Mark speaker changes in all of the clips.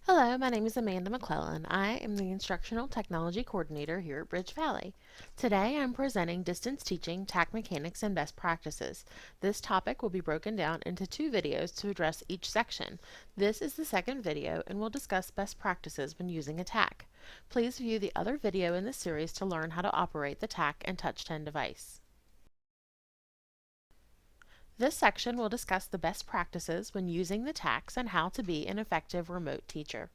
Speaker 1: Hello, my name is Amanda McClellan. I am the Instructional Technology Coordinator here at Bridge Valley. Today I'm presenting Distance Teaching, TAC Mechanics, and Best Practices. This topic will be broken down into two videos to address each section. This is the second video and will discuss best practices when using a TAC. Please view the other video in this series to learn how to operate the TAC and Touch 10 device. This section will discuss the best practices when using the TACs and how to be an effective remote teacher.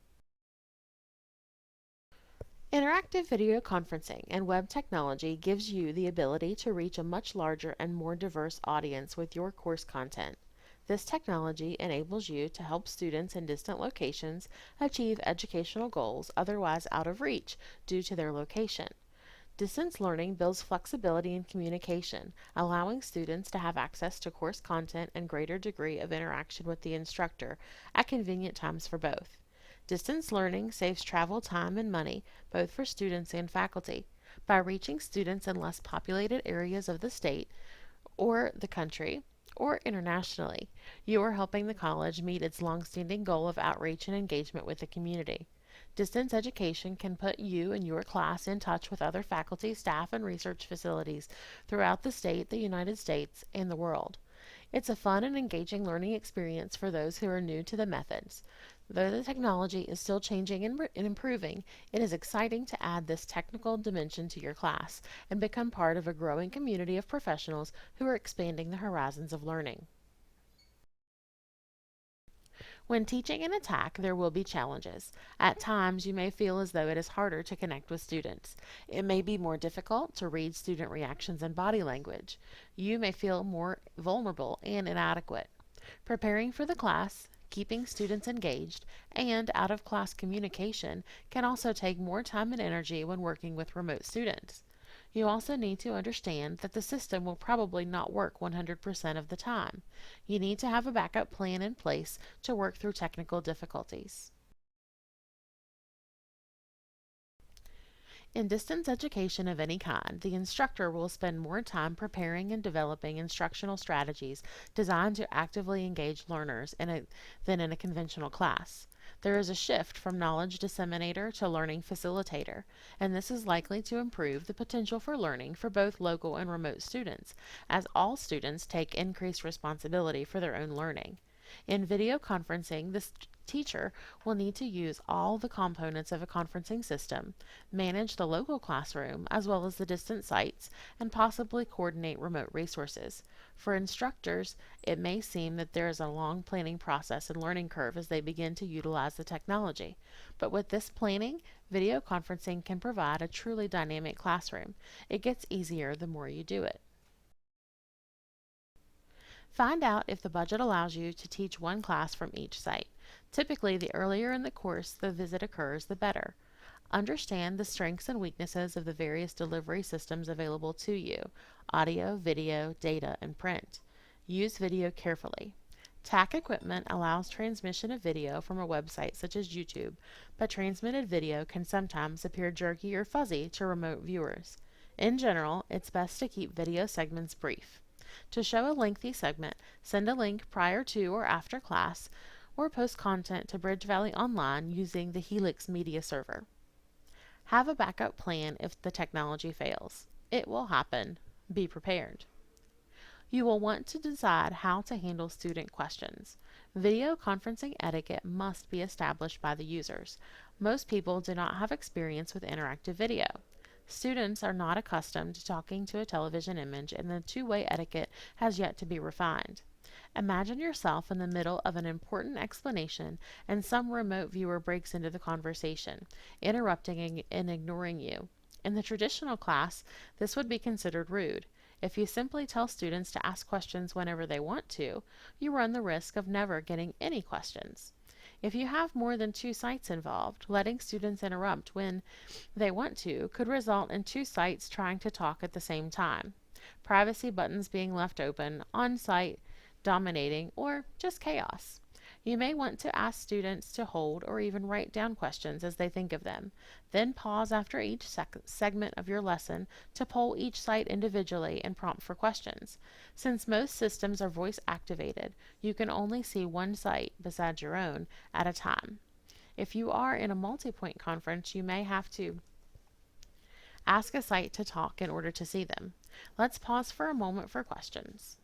Speaker 1: Interactive video conferencing and web technology gives you the ability to reach a much larger and more diverse audience with your course content. This technology enables you to help students in distant locations achieve educational goals otherwise out of reach due to their location. Distance learning builds flexibility in communication, allowing students to have access to course content and greater degree of interaction with the instructor at convenient times for both. Distance learning saves travel time and money, both for students and faculty. By reaching students in less populated areas of the state or the country, or internationally, you are helping the college meet its longstanding goal of outreach and engagement with the community. Distance education can put you and your class in touch with other faculty, staff, and research facilities throughout the state, the United States, and the world. It's a fun and engaging learning experience for those who are new to the methods. Though the technology is still changing and improving, it is exciting to add this technical dimension to your class and become part of a growing community of professionals who are expanding the horizons of learning. When teaching in a TAC, there will be challenges. At times, you may feel as though it is harder to connect with students. It may be more difficult to read student reactions and body language. You may feel more vulnerable and inadequate. Preparing for the class, keeping students engaged, and out-of-class communication can also take more time and energy when working with remote students. You also need to understand that the system will probably not work 100% of the time. You need to have a backup plan in place to work through technical difficulties. In distance education of any kind, the instructor will spend more time preparing and developing instructional strategies designed to actively engage learners than in a conventional class. There is a shift from knowledge disseminator to learning facilitator, and this is likely to improve the potential for learning for both local and remote students, as all students take increased responsibility for their own learning. In video conferencing, the teacher will need to use all the components of a conferencing system, manage the local classroom as well as the distant sites, and possibly coordinate remote resources. For instructors, it may seem that there is a long planning process and learning curve as they begin to utilize the technology. But with this planning, video conferencing can provide a truly dynamic classroom. It gets easier the more you do it. Find out if the budget allows you to teach one class from each site. Typically, the earlier in the course the visit occurs, the better. Understand the strengths and weaknesses of the various delivery systems available to you: audio, video, data, and print. Use video carefully. TAC equipment allows transmission of video from a website such as YouTube, but transmitted video can sometimes appear jerky or fuzzy to remote viewers. In general, it's best to keep video segments brief. To show a lengthy segment, send a link prior to or after class, or post content to Bridge Valley Online using the Helix Media Server. Have a backup plan if the technology fails. It will happen. Be prepared. You will want to decide how to handle student questions. Video conferencing etiquette must be established by the users. Most people do not have experience with interactive video. Students are not accustomed to talking to a television image, and the two-way etiquette has yet to be refined. Imagine yourself in the middle of an important explanation and some remote viewer breaks into the conversation, interrupting and ignoring you. In the traditional class, this would be considered rude. If you simply tell students to ask questions whenever they want to, you run the risk of never getting any questions. If you have more than two sites involved, letting students interrupt when they want to could result in two sites trying to talk at the same time, privacy buttons being left open, on-site dominating, or just chaos. You may want to ask students to hold or even write down questions as they think of them. Then pause after each segment of your lesson to poll each site individually and prompt for questions. Since most systems are voice activated, you can only see one site besides your own at a time. If you are in a multi-point conference, you may have to ask a site to talk in order to see them. Let's pause for a moment for questions.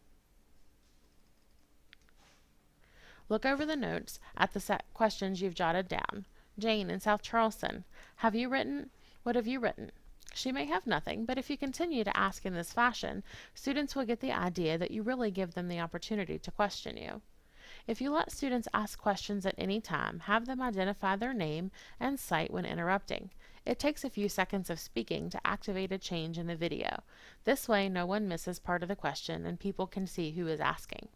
Speaker 1: Look over the notes at the set questions you've jotted down. Jane in South Charleston, what have you written? She may have nothing, but if you continue to ask in this fashion, students will get the idea that you really give them the opportunity to question you. If you let students ask questions at any time, have them identify their name and site when interrupting. It takes a few seconds of speaking to activate a change in the video. This way, no one misses part of the question and people can see who is asking.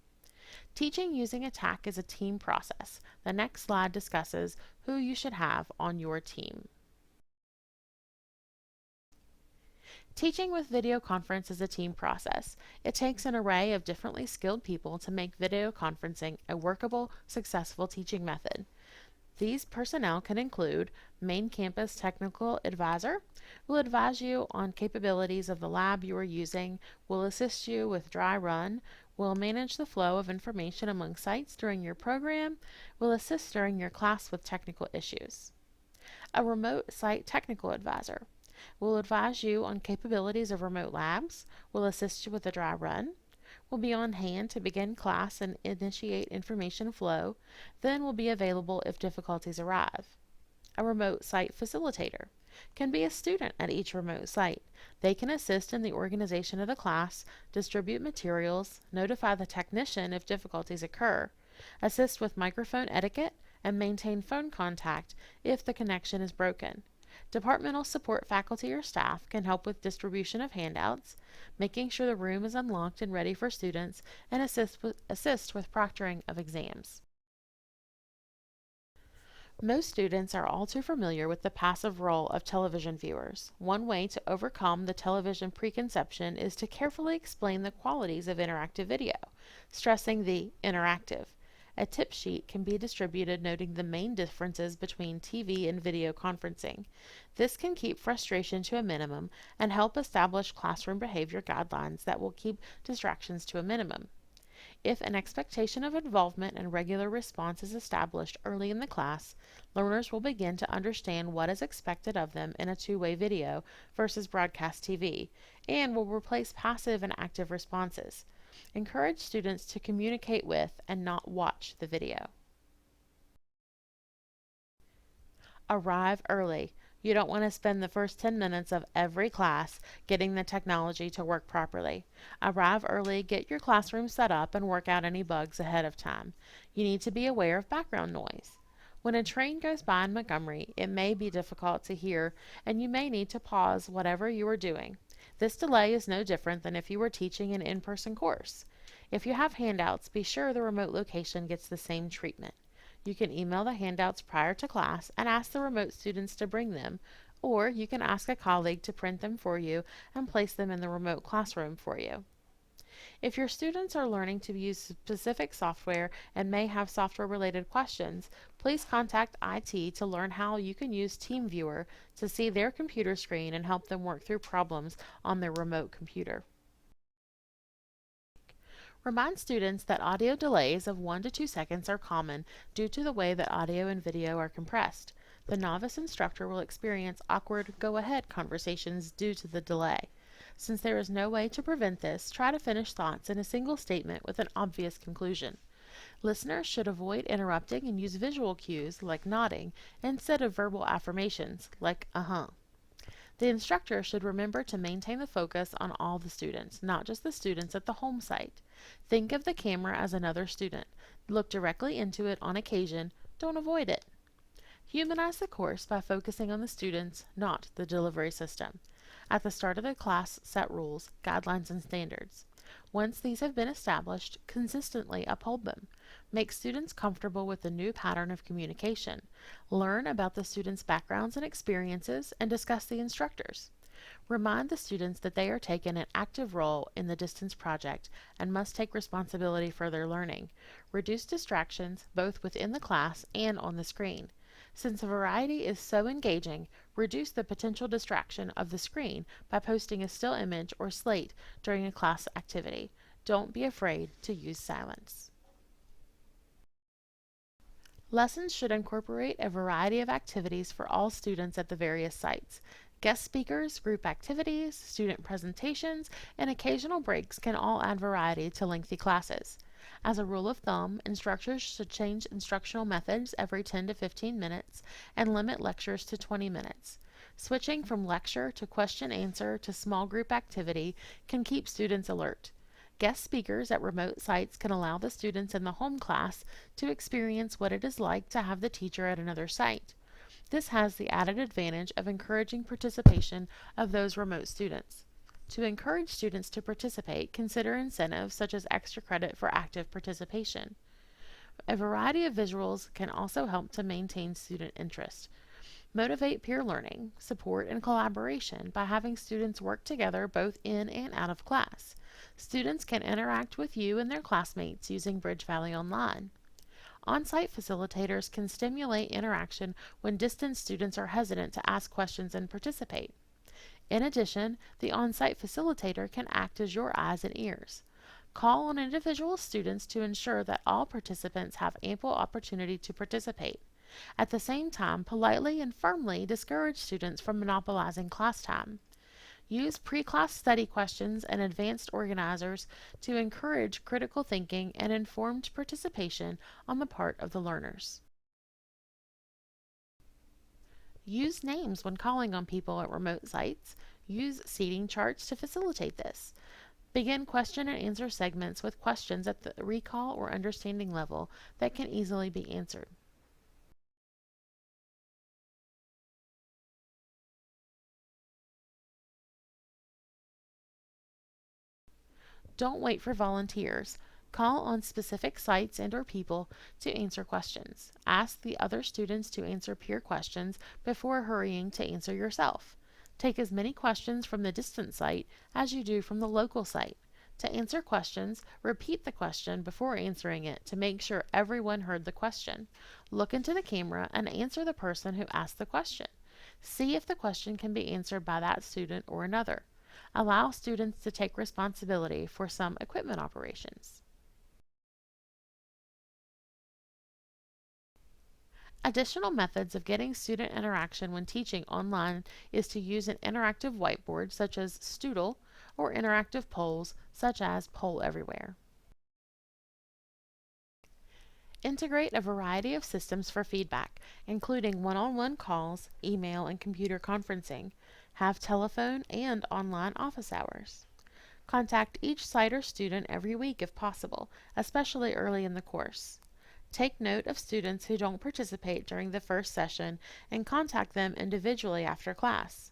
Speaker 1: Teaching using a TAC is a team process. The next slide discusses who you should have on your team. Teaching with video conference is a team process. It takes an array of differently skilled people to make video conferencing a workable, successful teaching method. These personnel can include main campus technical advisor, will advise you on capabilities of the lab you are using, will assist you with dry run, will manage the flow of information among sites during your program, will assist during your class with technical issues. A remote site technical advisor will advise you on capabilities of remote labs, will assist you with a dry run, will be on hand to begin class and initiate information flow, then will be available if difficulties arrive. A remote site facilitator can be a student at each remote site. They can assist in the organization of the class, distribute materials, notify the technician if difficulties occur, assist with microphone etiquette, and maintain phone contact if the connection is broken. Departmental support faculty or staff can help with distribution of handouts, making sure the room is unlocked and ready for students, and assist with proctoring of exams. Most students are all too familiar with the passive role of television viewers. One way to overcome the television preconception is to carefully explain the qualities of interactive video, stressing the interactive. A tip sheet can be distributed noting the main differences between TV and video conferencing. This can keep frustration to a minimum and help establish classroom behavior guidelines that will keep distractions to a minimum. If an expectation of involvement and regular response is established early in the class, learners will begin to understand what is expected of them in a two-way video versus broadcast TV, and will replace passive and active responses. Encourage students to communicate with and not watch the video. Arrive early. You don't want to spend the first 10 minutes of every class getting the technology to work properly. Arrive early, get your classroom set up, and work out any bugs ahead of time. You need to be aware of background noise. When a train goes by in Montgomery, it may be difficult to hear, and you may need to pause whatever you are doing. This delay is no different than if you were teaching an in-person course. If you have handouts, be sure the remote location gets the same treatment. You can email the handouts prior to class and ask the remote students to bring them, or you can ask a colleague to print them for you and place them in the remote classroom for you. If your students are learning to use specific software and may have software-related questions, please contact IT to learn how you can use TeamViewer to see their computer screen and help them work through problems on their remote computer. Remind students that audio delays of 1 to 2 seconds are common due to the way that audio and video are compressed. The novice instructor will experience awkward go-ahead conversations due to the delay. Since there is no way to prevent this, try to finish thoughts in a single statement with an obvious conclusion. Listeners should avoid interrupting and use visual cues like nodding instead of verbal affirmations like uh-huh. The instructor should remember to maintain the focus on all the students, not just the students at the home site. Think of the camera as another student. Look directly into it on occasion. Don't avoid it. Humanize the course by focusing on the students, not the delivery system. At the start of the class, set rules, guidelines, and standards. Once these have been established, consistently uphold them. Make students comfortable with the new pattern of communication. Learn about the students' backgrounds and experiences and discuss the instructors. Remind the students that they are taking an active role in the distance project and must take responsibility for their learning. Reduce distractions both within the class and on the screen. Since variety is so engaging, reduce the potential distraction of the screen by posting a still image or slate during a class activity. Don't be afraid to use silence. Lessons should incorporate a variety of activities for all students at the various sites. Guest speakers, group activities, student presentations, and occasional breaks can all add variety to lengthy classes. As a rule of thumb, instructors should change instructional methods every 10 to 15 minutes and limit lectures to 20 minutes. Switching from lecture to question answer to small group activity can keep students alert. Guest speakers at remote sites can allow the students in the home class to experience what it is like to have the teacher at another site. This has the added advantage of encouraging participation of those remote students. To encourage students to participate, consider incentives such as extra credit for active participation. A variety of visuals can also help to maintain student interest. Motivate peer learning, support, and collaboration by having students work together both in and out of class. Students can interact with you and their classmates using Bridge Valley Online. On-site facilitators can stimulate interaction when distance students are hesitant to ask questions and participate. In addition, the on-site facilitator can act as your eyes and ears. Call on individual students to ensure that all participants have ample opportunity to participate. At the same time, politely and firmly discourage students from monopolizing class time. Use pre-class study questions and advanced organizers to encourage critical thinking and informed participation on the part of the learners. Use names when calling on people at remote sites. Use seating charts to facilitate this. Begin question and answer segments with questions at the recall or understanding level that can easily be answered. Don't wait for volunteers. Call on specific sites and/or people to answer questions. Ask the other students to answer peer questions before hurrying to answer yourself. Take as many questions from the distant site as you do from the local site. To answer questions, repeat the question before answering it to make sure everyone heard the question. Look into the camera and answer the person who asked the question. See if the question can be answered by that student or another. Allow students to take responsibility for some equipment operations. Additional methods of getting student interaction when teaching online is to use an interactive whiteboard such as Stoodle or interactive polls such as Poll Everywhere. Integrate a variety of systems for feedback, including one-on-one calls, email, and computer conferencing. Have telephone and online office hours. Contact each site or student every week if possible, especially early in the course. Take note of students who don't participate during the first session and contact them individually after class.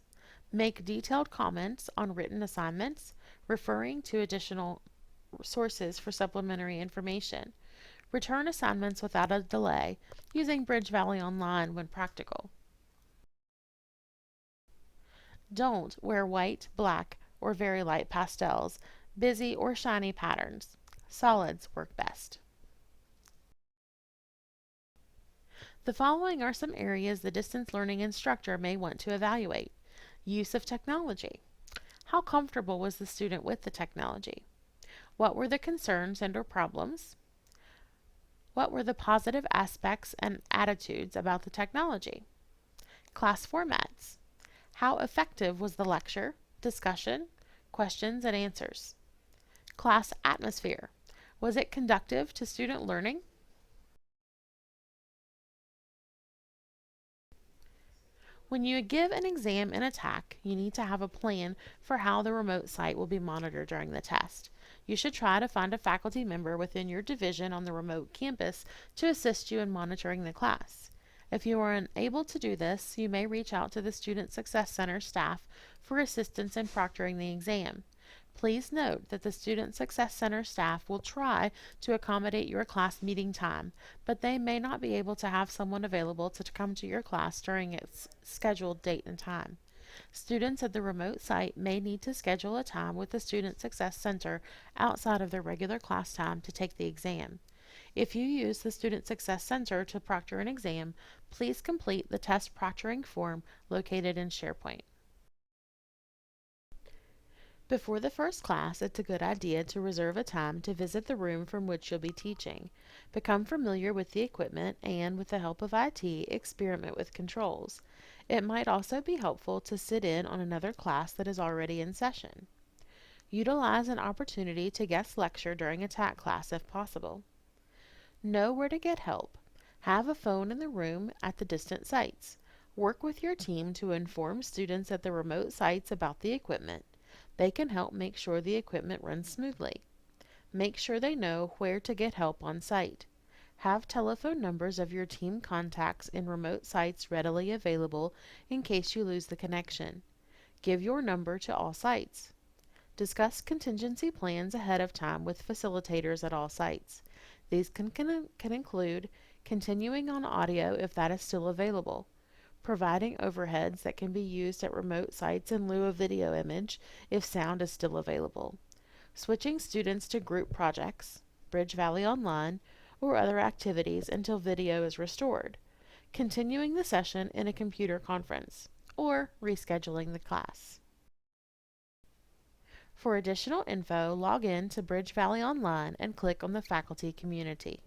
Speaker 1: Make detailed comments on written assignments, referring to additional sources for supplementary information. Return assignments without a delay, using Bridge Valley Online when practical. Don't wear white, black, or very light pastels, busy or shiny patterns. Solids work best. The following are some areas the distance learning instructor may want to evaluate. Use of technology. How comfortable was the student with the technology? What were the concerns and/or problems? What were the positive aspects and attitudes about the technology? Class formats. How effective was the lecture, discussion, questions, and answers? Class atmosphere. Was it conducive to student learning? When you give an exam in a TAC, you need to have a plan for how the remote site will be monitored during the test. You should try to find a faculty member within your division on the remote campus to assist you in monitoring the class. If you are unable to do this, you may reach out to the Student Success Center staff for assistance in proctoring the exam. Please note that the Student Success Center staff will try to accommodate your class meeting time, but they may not be able to have someone available to come to your class during its scheduled date and time. Students at the remote site may need to schedule a time with the Student Success Center outside of their regular class time to take the exam. If you use the Student Success Center to proctor an exam, please complete the test proctoring form located in SharePoint. Before the first class, it's a good idea to reserve a time to visit the room from which you'll be teaching. Become familiar with the equipment and, with the help of IT, experiment with controls. It might also be helpful to sit in on another class that is already in session. Utilize an opportunity to guest lecture during a TAC class if possible. Know where to get help. Have a phone in the room at the distant sites. Work with your team to inform students at the remote sites about the equipment. They can help make sure the equipment runs smoothly. Make sure they know where to get help on site. Have telephone numbers of your team contacts in remote sites readily available in case you lose the connection. Give your number to all sites. Discuss contingency plans ahead of time with facilitators at all sites. These can include continuing on audio if that is still available, providing overheads that can be used at remote sites in lieu of video image if sound is still available, switching students to group projects, Bridge Valley Online, or other activities until video is restored, continuing the session in a computer conference, or rescheduling the class. For additional info, log in to Bridge Valley Online and click on the Faculty Community.